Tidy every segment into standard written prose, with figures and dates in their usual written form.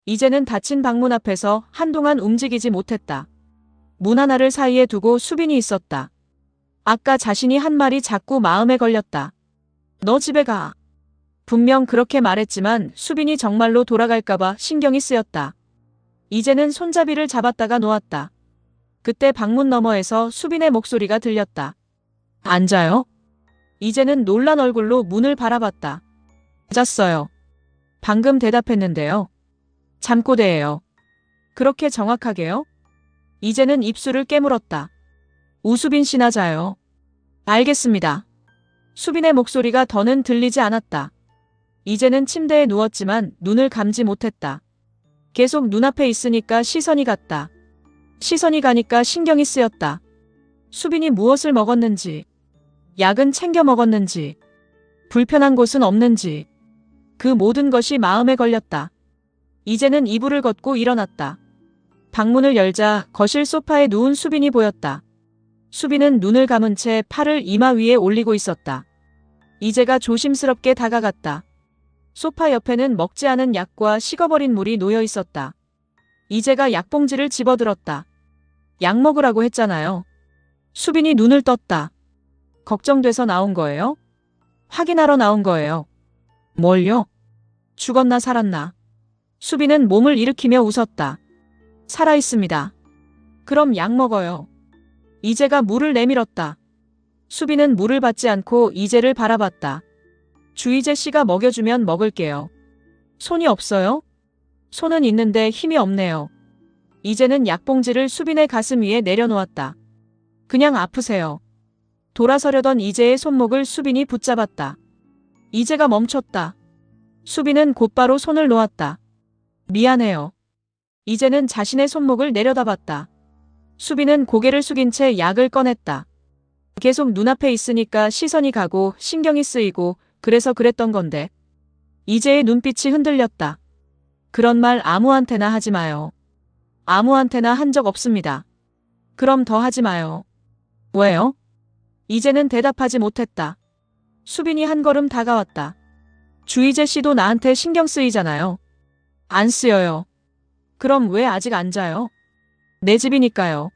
이제는 닫힌 방문 앞에서 한동안 움직이지 못했다. 문 하나를 사이에 두고 수빈이 있었다. 아까 자신이 한 말이 자꾸 마음에 걸렸다. 너 집에 가. 분명 그렇게 말했지만 수빈이 정말로 돌아갈까봐 신경이 쓰였다. 이제는 손잡이를 잡았다가 놓았다. 그때 방문 너머에서 수빈의 목소리가 들렸다. 앉아요? 이제는 놀란 얼굴로 문을 바라봤다. 맞았어요. 방금 대답했는데요. 잠꼬대예요. 그렇게 정확하게요? 이제는 입술을 깨물었다. 우수빈 씨나 자요. 알겠습니다. 수빈의 목소리가 더는 들리지 않았다. 이제는 침대에 누웠지만 눈을 감지 못했다. 계속 눈앞에 있으니까 시선이 갔다. 시선이 가니까 신경이 쓰였다. 수빈이 무엇을 먹었는지, 약은 챙겨 먹었는지, 불편한 곳은 없는지, 그 모든 것이 마음에 걸렸다. 이제는 이불을 걷고 일어났다. 방문을 열자 거실 소파에 누운 수빈이 보였다. 수빈은 눈을 감은 채 팔을 이마 위에 올리고 있었다. 이제가 조심스럽게 다가갔다. 소파 옆에는 먹지 않은 약과 식어버린 물이 놓여 있었다. 이제가 약봉지를 집어들었다. 약 먹으라고 했잖아요. 수빈이 눈을 떴다. 걱정돼서 나온 거예요? 확인하러 나온 거예요. 뭘요? 죽었나 살았나? 수빈은 몸을 일으키며 웃었다. 살아있습니다. 그럼 약 먹어요. 이제가 물을 내밀었다. 수빈은 물을 받지 않고 이제를 바라봤다. 주이제 씨가 먹여주면 먹을게요. 손이 없어요? 손은 있는데 힘이 없네요. 이제는 약봉지를 수빈의 가슴 위에 내려놓았다. 그냥 아프세요. 돌아서려던 이제의 손목을 수빈이 붙잡았다. 이제가 멈췄다. 수빈은 곧바로 손을 놓았다. 미안해요. 이제는 자신의 손목을 내려다봤다. 수빈은 고개를 숙인 채 약을 꺼냈다. 계속 눈앞에 있으니까 시선이 가고 신경이 쓰이고 그래서 그랬던 건데. 이제의 눈빛이 흔들렸다. 그런 말 아무한테나 하지 마요. 아무한테나 한 적 없습니다. 그럼 더 하지 마요. 왜요? 이제는 대답하지 못했다. 수빈이 한 걸음 다가왔다. 주희재 씨도 나한테 신경 쓰이잖아요. 안 쓰여요. 그럼 왜 아직 안 자요? 내 집이니까요.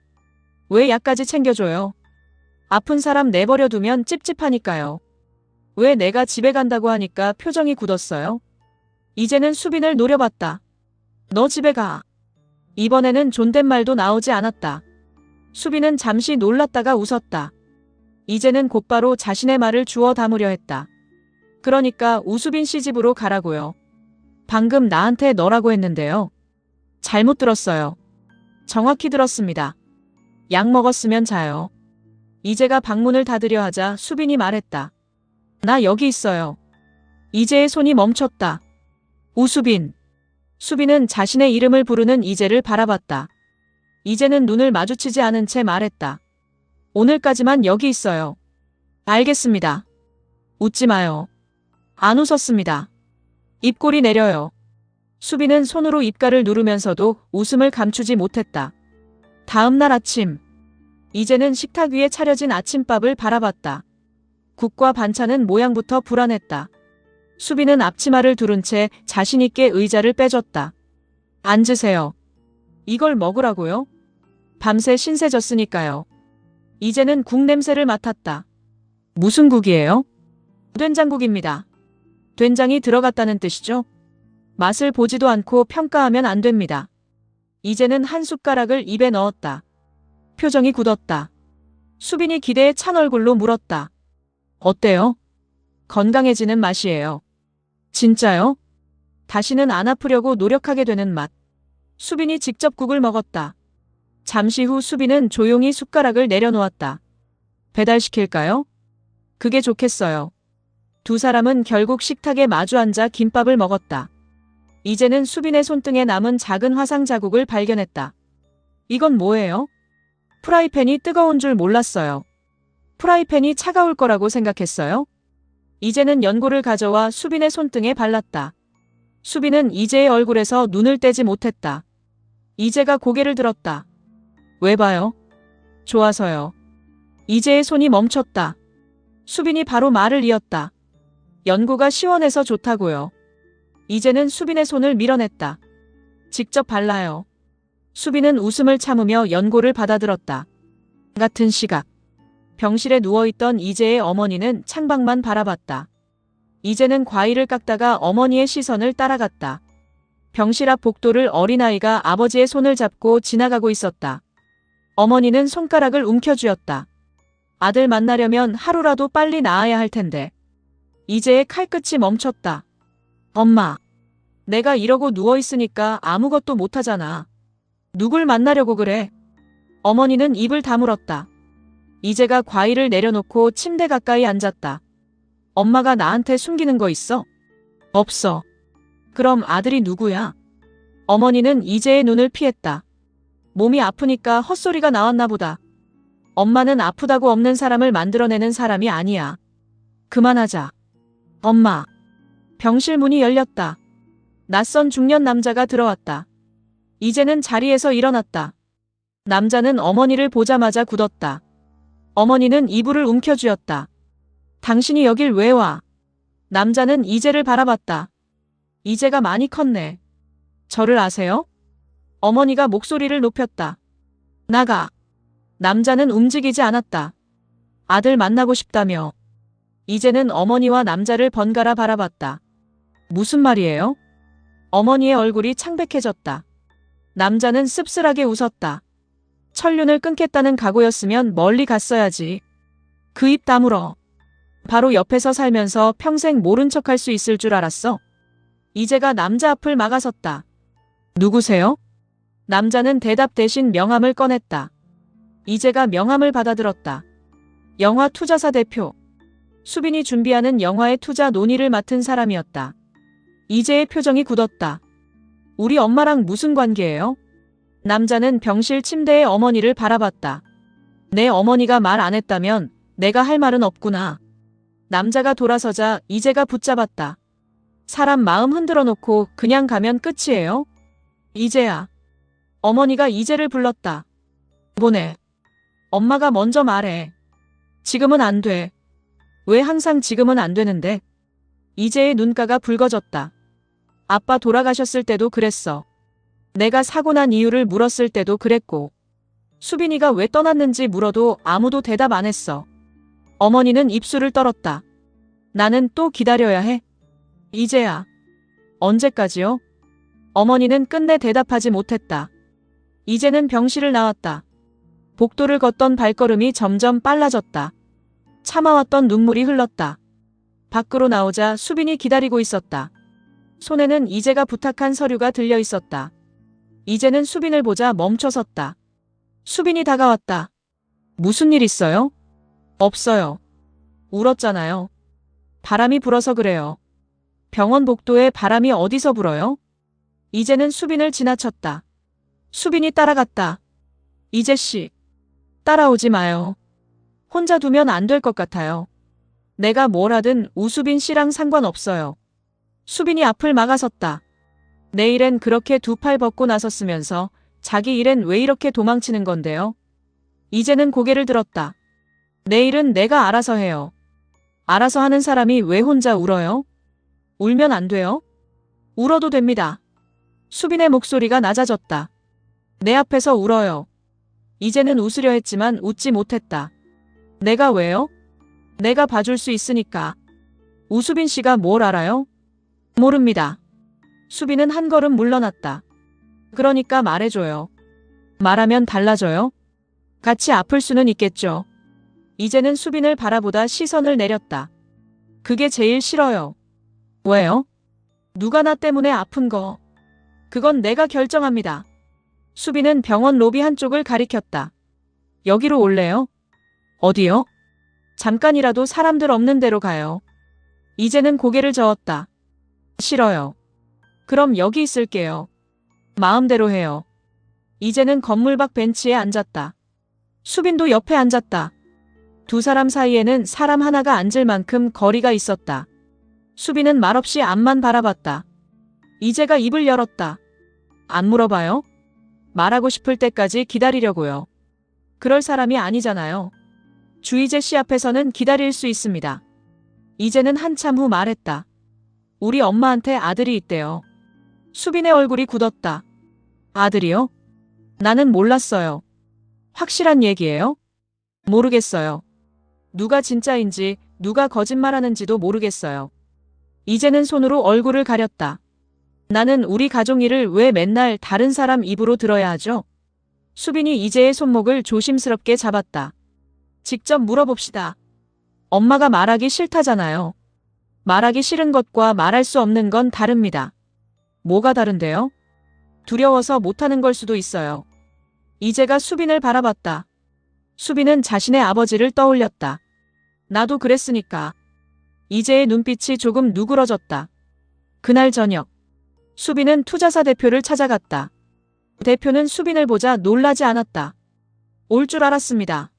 왜 약까지 챙겨줘요? 아픈 사람 내버려 두면 찝찝하니까요. 왜 내가 집에 간다고 하니까 표정이 굳었어요? 이제는 수빈을 노려봤다. 너 집에 가. 이번에는 존댓말도 나오지 않았다. 수빈은 잠시 놀랐다가 웃었다. 이제는 곧바로 자신의 말을 주워 담으려 했다. 그러니까 우수빈 씨 집으로 가라고요. 방금 나한테 너라고 했는데요. 잘못 들었어요. 정확히 들었습니다. 약 먹었으면 자요. 이제가 방문을 닫으려 하자 수빈이 말했다. 나 여기 있어요. 이제의 손이 멈췄다. 우수빈. 수빈은 자신의 이름을 부르는 이제를 바라봤다. 이제는 눈을 마주치지 않은 채 말했다. 오늘까지만 여기 있어요. 알겠습니다. 웃지 마요. 안 웃었습니다. 입꼬리 내려요. 수빈은 손으로 입가를 누르면서도 웃음을 감추지 못했다. 다음 날 아침. 이제는 식탁 위에 차려진 아침밥을 바라봤다. 국과 반찬은 모양부터 불안했다. 수빈은 앞치마를 두른 채 자신있게 의자를 빼줬다. 앉으세요. 이걸 먹으라고요? 밤새 신세 졌으니까요. 이제는 국 냄새를 맡았다. 무슨 국이에요? 된장국입니다. 된장이 들어갔다는 뜻이죠? 맛을 보지도 않고 평가하면 안 됩니다. 이제는 한 숟가락을 입에 넣었다. 표정이 굳었다. 수빈이 기대에 찬 얼굴로 물었다. 어때요? 건강해지는 맛이에요. 진짜요? 다시는 안 아프려고 노력하게 되는 맛. 수빈이 직접 국을 먹었다. 잠시 후 수빈은 조용히 숟가락을 내려놓았다. 배달시킬까요? 그게 좋겠어요. 두 사람은 결국 식탁에 마주 앉아 김밥을 먹었다. 이제는 수빈의 손등에 남은 작은 화상 자국을 발견했다. 이건 뭐예요? 프라이팬이 뜨거운 줄 몰랐어요. 프라이팬이 차가울 거라고 생각했어요? 이제는 연고를 가져와 수빈의 손등에 발랐다. 수빈은 이제의 얼굴에서 눈을 떼지 못했다. 이제가 고개를 들었다. 왜 봐요? 좋아서요. 이제의 손이 멈췄다. 수빈이 바로 말을 이었다. 연고가 시원해서 좋다고요. 이제는 수빈의 손을 밀어냈다. 직접 발라요. 수빈은 웃음을 참으며 연고를 받아들었다. 같은 시각. 병실에 누워있던 이재의 어머니는 창밖만 바라봤다. 이재는 과일을 깎다가 어머니의 시선을 따라갔다. 병실 앞 복도를 어린아이가 아버지의 손을 잡고 지나가고 있었다. 어머니는 손가락을 움켜쥐었다. 아들 만나려면 하루라도 빨리 나아야 할 텐데. 이재의 칼끝이 멈췄다. 엄마, 내가 이러고 누워있으니까 아무것도 못하잖아. 누굴 만나려고 그래? 어머니는 입을 다물었다. 이재가 과일을 내려놓고 침대 가까이 앉았다. 엄마가 나한테 숨기는 거 있어? 없어. 그럼 아들이 누구야? 어머니는 이재의 눈을 피했다. 몸이 아프니까 헛소리가 나왔나 보다. 엄마는 아프다고 없는 사람을 만들어내는 사람이 아니야. 그만하자. 엄마. 병실 문이 열렸다. 낯선 중년 남자가 들어왔다. 이재는 자리에서 일어났다. 남자는 어머니를 보자마자 굳었다. 어머니는 이불을 움켜쥐었다. 당신이 여길 왜 와? 남자는 이재를 바라봤다. 이재가 많이 컸네. 저를 아세요? 어머니가 목소리를 높였다. 나가. 남자는 움직이지 않았다. 아들 만나고 싶다며. 이재는 어머니와 남자를 번갈아 바라봤다. 무슨 말이에요? 어머니의 얼굴이 창백해졌다. 남자는 씁쓸하게 웃었다. 천륜을 끊겠다는 각오였으면 멀리 갔어야지. 그 입 다물어. 바로 옆에서 살면서 평생 모른 척할 수 있을 줄 알았어. 이재가 남자 앞을 막아섰다. 누구세요? 남자는 대답 대신 명함을 꺼냈다. 이재가 명함을 받아들었다. 영화 투자사 대표. 수빈이 준비하는 영화의 투자 논의를 맡은 사람이었다. 이재의 표정이 굳었다. 우리 엄마랑 무슨 관계예요? 남자는 병실 침대에 어머니를 바라봤다. 내 어머니가 말 안 했다면 내가 할 말은 없구나. 남자가 돌아서자 이재가 붙잡았다. 사람 마음 흔들어 놓고 그냥 가면 끝이에요? 이재야. 어머니가 이재를 불렀다. 보내. 엄마가 먼저 말해. 지금은 안 돼. 왜 항상 지금은 안 되는데? 이재의 눈가가 붉어졌다. 아빠 돌아가셨을 때도 그랬어. 내가 사고 난 이유를 물었을 때도 그랬고. 수빈이가 왜 떠났는지 물어도 아무도 대답 안 했어. 어머니는 입술을 떨었다. 나는 또 기다려야 해? 이재야. 언제까지요? 어머니는 끝내 대답하지 못했다. 이재는 병실을 나왔다. 복도를 걷던 발걸음이 점점 빨라졌다. 참아왔던 눈물이 흘렀다. 밖으로 나오자 수빈이 기다리고 있었다. 손에는 이재가 부탁한 서류가 들려 있었다. 이재는 수빈을 보자 멈춰섰다. 수빈이 다가왔다. 무슨 일 있어요? 없어요. 울었잖아요. 바람이 불어서 그래요. 병원 복도에 바람이 어디서 불어요? 이재는 수빈을 지나쳤다. 수빈이 따라갔다. 이재 씨. 따라오지 마요. 혼자 두면 안 될 것 같아요. 내가 뭘 하든 우수빈 씨랑 상관없어요. 수빈이 앞을 막아섰다. 내 일엔 그렇게 두 팔 벗고 나섰으면서 자기 일엔 왜 이렇게 도망치는 건데요? 이제는 고개를 들었다. 내 일은 내가 알아서 해요. 알아서 하는 사람이 왜 혼자 울어요? 울면 안 돼요? 울어도 됩니다. 수빈의 목소리가 낮아졌다. 내 앞에서 울어요. 이제는 웃으려 했지만 웃지 못했다. 내가 왜요? 내가 봐줄 수 있으니까. 우수빈 씨가 뭘 알아요? 모릅니다. 수빈은 한 걸음 물러났다. 그러니까 말해줘요. 말하면 달라져요? 같이 아플 수는 있겠죠. 이제는 수빈을 바라보다 시선을 내렸다. 그게 제일 싫어요. 왜요? 누가 나 때문에 아픈 거. 그건 내가 결정합니다. 수빈은 병원 로비 한쪽을 가리켰다. 여기로 올래요? 어디요? 잠깐이라도 사람들 없는 데로 가요. 이제는 고개를 저었다. 싫어요. 그럼 여기 있을게요. 마음대로 해요. 이제는 건물 밖 벤치에 앉았다. 수빈도 옆에 앉았다. 두 사람 사이에는 사람 하나가 앉을 만큼 거리가 있었다. 수빈은 말없이 앞만 바라봤다. 이재가 입을 열었다. 안 물어봐요? 말하고 싶을 때까지 기다리려고요. 그럴 사람이 아니잖아요. 주희재 씨 앞에서는 기다릴 수 있습니다. 이제는 한참 후 말했다. 우리 엄마한테 아들이 있대요. 수빈의 얼굴이 굳었다. 아들이요? 나는 몰랐어요. 확실한 얘기예요? 모르겠어요. 누가 진짜인지 누가 거짓말하는지도 모르겠어요. 이제는 손으로 얼굴을 가렸다. 나는 우리 가족 일을 왜 맨날 다른 사람 입으로 들어야 하죠? 수빈이 이제의 손목을 조심스럽게 잡았다. 직접 물어봅시다. 엄마가 말하기 싫다잖아요. 말하기 싫은 것과 말할 수 없는 건 다릅니다. 뭐가 다른데요? 두려워서 못하는 걸 수도 있어요. 이제가 수빈을 바라봤다. 수빈은 자신의 아버지를 떠올렸다. 나도 그랬으니까. 이제의 눈빛이 조금 누그러졌다. 그날 저녁, 수빈은 투자사 대표를 찾아갔다. 대표는 수빈을 보자 놀라지 않았다. 올 줄 알았습니다.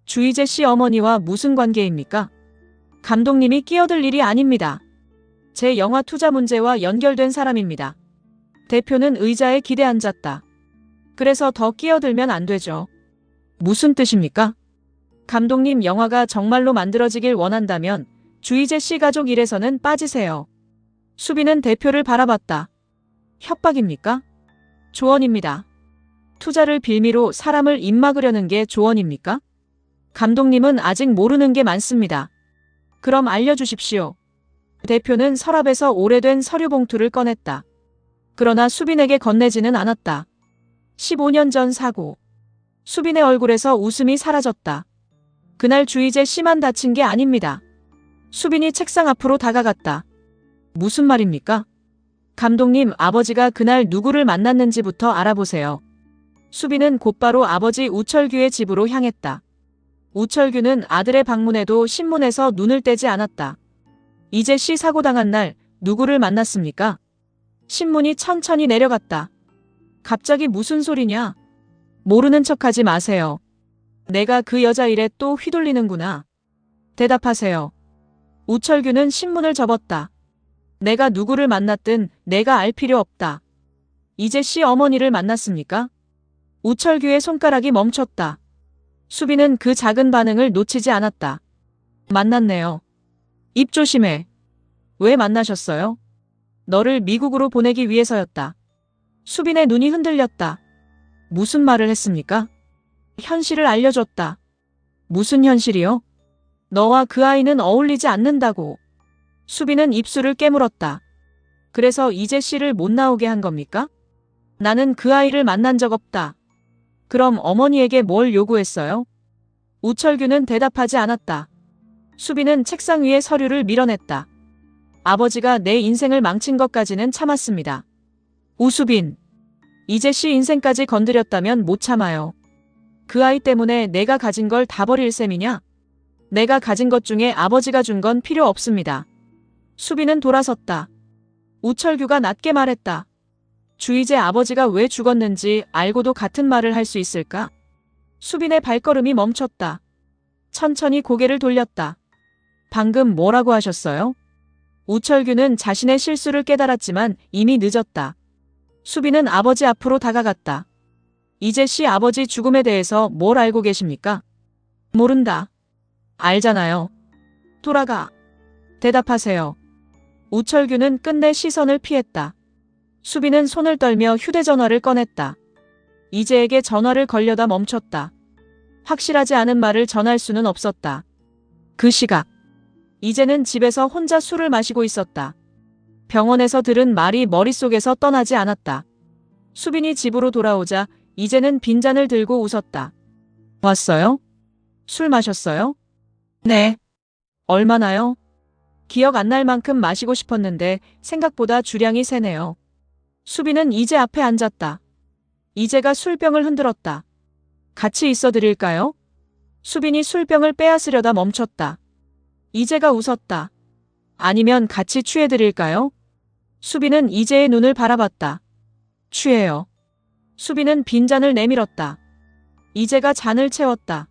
주희재 씨 어머니와 무슨 관계입니까? 감독님이 끼어들 일이 아닙니다. 제 영화 투자 문제와 연결된 사람입니다. 대표는 의자에 기대 앉았다. 그래서 더 끼어들면 안 되죠. 무슨 뜻입니까? 감독님 영화가 정말로 만들어지길 원한다면 주희재 씨 가족 일에서는 빠지세요. 수빈은 대표를 바라봤다. 협박입니까? 조언입니다. 투자를 빌미로 사람을 입막으려는 게 조언입니까? 감독님은 아직 모르는 게 많습니다. 그럼 알려주십시오. 대표는 서랍에서 오래된 서류 봉투를 꺼냈다. 그러나 수빈에게 건네지는 않았다. 15년 전 사고. 수빈의 얼굴에서 웃음이 사라졌다. 그날 주희재 씨만 다친 게 아닙니다. 수빈이 책상 앞으로 다가갔다. 무슨 말입니까? 감독님, 아버지가 그날 누구를 만났는지부터 알아보세요. 수빈은 곧바로 아버지 우철규의 집으로 향했다. 우철규는 아들의 방문에도 신문에서 눈을 떼지 않았다. 이재 씨 사고 당한 날 누구를 만났습니까? 신문이 천천히 내려갔다. 갑자기 무슨 소리냐? 모르는 척하지 마세요. 내가 그 여자 일에 또 휘둘리는구나. 대답하세요. 우철규는 신문을 접었다. 내가 누구를 만났든 내가 알 필요 없다. 이재 씨 어머니를 만났습니까? 우철규의 손가락이 멈췄다. 수빈은 그 작은 반응을 놓치지 않았다. 만났네요. 입 조심해. 왜 만나셨어요? 너를 미국으로 보내기 위해서였다. 수빈의 눈이 흔들렸다. 무슨 말을 했습니까? 현실을 알려줬다. 무슨 현실이요? 너와 그 아이는 어울리지 않는다고. 수빈은 입술을 깨물었다. 그래서 이재 씨를 못 나오게 한 겁니까? 나는 그 아이를 만난 적 없다. 그럼 어머니에게 뭘 요구했어요? 우철규는 대답하지 않았다. 수빈은 책상 위에 서류를 밀어냈다. 아버지가 내 인생을 망친 것까지는 참았습니다. 우수빈. 이재 씨 인생까지 건드렸다면 못 참아요. 그 아이 때문에 내가 가진 걸 다 버릴 셈이냐? 내가 가진 것 중에 아버지가 준 건 필요 없습니다. 수빈은 돌아섰다. 우철규가 낮게 말했다. 주희재 아버지가 왜 죽었는지 알고도 같은 말을 할 수 있을까? 수빈의 발걸음이 멈췄다. 천천히 고개를 돌렸다. 방금 뭐라고 하셨어요? 우철규는 자신의 실수를 깨달았지만 이미 늦었다. 수빈은 아버지 앞으로 다가갔다. 이재 씨 아버지 죽음에 대해서 뭘 알고 계십니까? 모른다. 알잖아요. 돌아가. 대답하세요. 우철규는 끝내 시선을 피했다. 수빈은 손을 떨며 휴대전화를 꺼냈다. 이재에게 전화를 걸려다 멈췄다. 확실하지 않은 말을 전할 수는 없었다. 그 시각. 이재는 집에서 혼자 술을 마시고 있었다. 병원에서 들은 말이 머릿속에서 떠나지 않았다. 수빈이 집으로 돌아오자 이재는 빈잔을 들고 웃었다. 왔어요? 술 마셨어요? 네. 얼마나요? 기억 안 날 만큼 마시고 싶었는데 생각보다 주량이 세네요. 수빈은 이재 앞에 앉았다. 이재가 술병을 흔들었다. 같이 있어 드릴까요? 수빈이 술병을 빼앗으려다 멈췄다. 이재가 웃었다. 아니면 같이 취해 드릴까요? 수빈은 이재의 눈을 바라봤다. 취해요. 수빈은 빈잔을 내밀었다. 이재가 잔을 채웠다.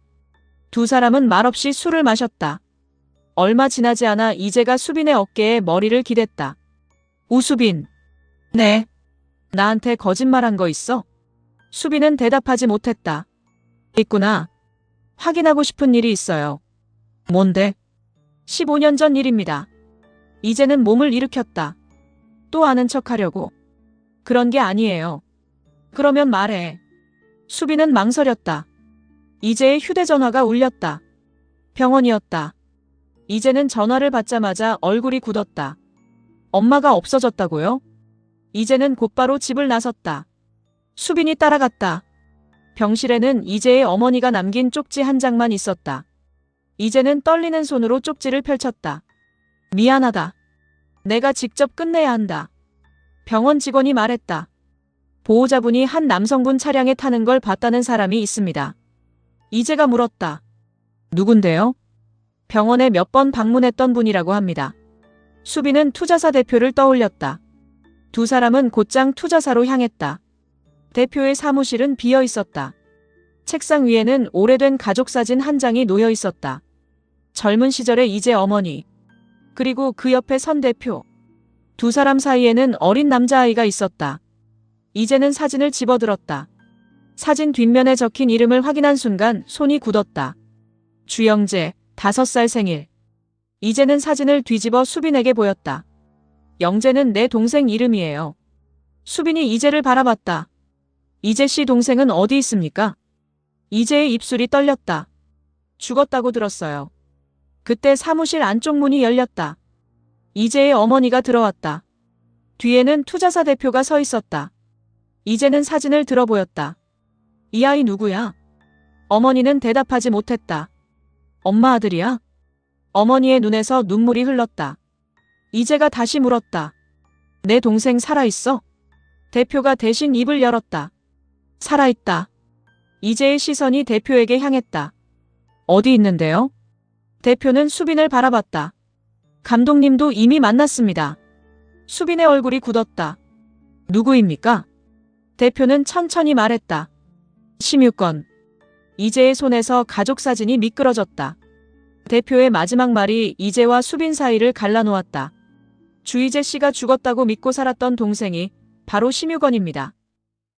두 사람은 말없이 술을 마셨다. 얼마 지나지 않아 이재가 수빈의 어깨에 머리를 기댔다. 우수빈. 네. 나한테 거짓말한 거 있어? 수빈은 대답하지 못했다. 있구나. 확인하고 싶은 일이 있어요. 뭔데? 15년 전 일입니다. 이제는 몸을 일으켰다. 또 아는 척하려고. 그런 게 아니에요. 그러면 말해. 수빈은 망설였다. 이제의 휴대전화가 울렸다. 병원이었다. 이제는 전화를 받자마자 얼굴이 굳었다. 엄마가 없어졌다고요? 이제는 곧바로 집을 나섰다. 수빈이 따라갔다. 병실에는 이제의 어머니가 남긴 쪽지 한 장만 있었다. 이제는 떨리는 손으로 쪽지를 펼쳤다. 미안하다. 내가 직접 끝내야 한다. 병원 직원이 말했다. 보호자분이 한 남성분 차량에 타는 걸 봤다는 사람이 있습니다. 이제가 물었다. 누군데요? 병원에 몇 번 방문했던 분이라고 합니다. 수빈은 투자사 대표를 떠올렸다. 두 사람은 곧장 투자사로 향했다. 대표의 사무실은 비어 있었다. 책상 위에는 오래된 가족사진 한 장이 놓여 있었다. 젊은 시절의 이제 어머니, 그리고 그 옆에 선 대표. 두 사람 사이에는 어린 남자아이가 있었다. 이제는 사진을 집어들었다. 사진 뒷면에 적힌 이름을 확인한 순간 손이 굳었다. 주영재, 5살 생일. 이제는 사진을 뒤집어 수빈에게 보였다. 영재는 내 동생 이름이에요. 수빈이 이제를 바라봤다. 이재 씨 동생은 어디 있습니까? 이제의 입술이 떨렸다. 죽었다고 들었어요. 그때 사무실 안쪽 문이 열렸다. 이제의 어머니가 들어왔다. 뒤에는 투자사 대표가 서 있었다. 이제는 사진을 들어 보였다. 이 아이 누구야? 어머니는 대답하지 못했다. 엄마 아들이야? 어머니의 눈에서 눈물이 흘렀다. 이제가 다시 물었다. 내 동생 살아있어? 대표가 대신 입을 열었다. 살아있다. 이제의 시선이 대표에게 향했다. 어디 있는데요? 대표는 수빈을 바라봤다. 감독님도 이미 만났습니다. 수빈의 얼굴이 굳었다. 누구입니까? 대표는 천천히 말했다. 심유권. 이제의 손에서 가족 사진이 미끄러졌다. 대표의 마지막 말이 이제와 수빈 사이를 갈라놓았다. 주이재 씨가 죽었다고 믿고 살았던 동생이 바로 심유권입니다.